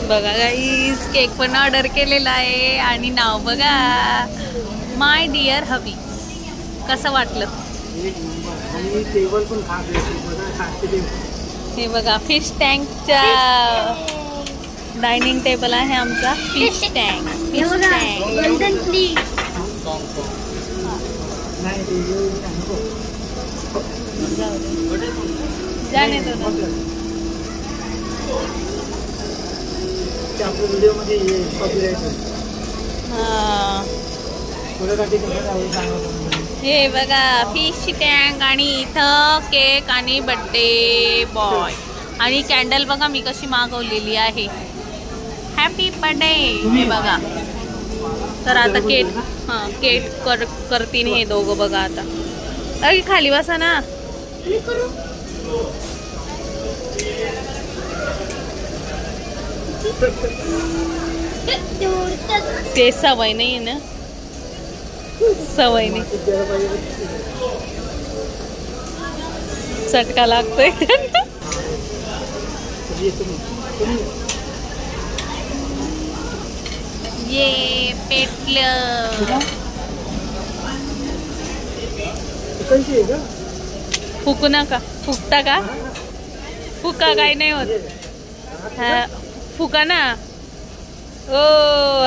बघा गाईस, केक पण ऑर्डर केलेला आहे आणि नाव बघा, माय डिअर हबी. कसं वाटलं? हे बघा, फिश टँकच्या डायनिंग टेबल आहे आमचा. Fish tank, fish tank. जाने दो ना. हे बघा, फिश टँक आणि इथं केक आणि बर्थडे बॉय आणि कॅन्डल बघा मी कशी मागवलेली आहे. Happy birthday. हे बघा, तर आता केक करतीन हे दोघं. बघा आता, अरे खाली बसा ना. ते सवय नाही ना, सवय नाही. चटका लागतोय. ये पेटलं. फुकू नका. फुकता का? फुका काय नाही होत. हा, फुका ना. Oh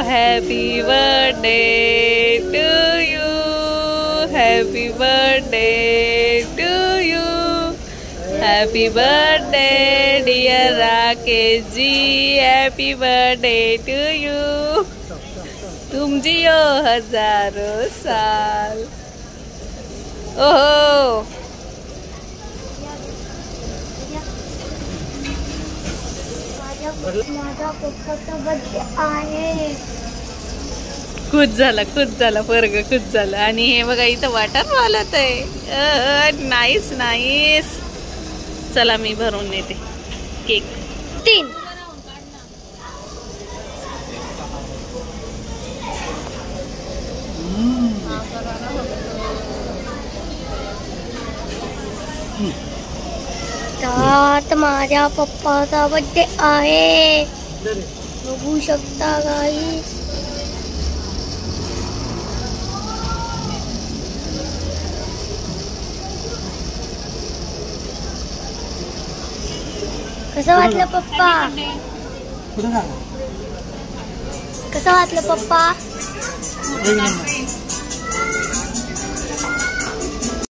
happy birthday to you, happy birthday to you, happy birthday dear Rakesh ji, happy birthday to you. तुम जियो हजारों साल. ओहो, माझा पप्पाचा बर्थडे आहे. खुश झाला वर्ग, खुश झाला. आणि हे बघा, इथं वाटर वालत आहे. Nice nice. चला मी भरून नेते केक. 3 तर माझ्या पप्पाचा बर्थडे आहे, बघू शकता गाईस. कसं वाटलं पप्पा? कसं वाटलं पप्पा?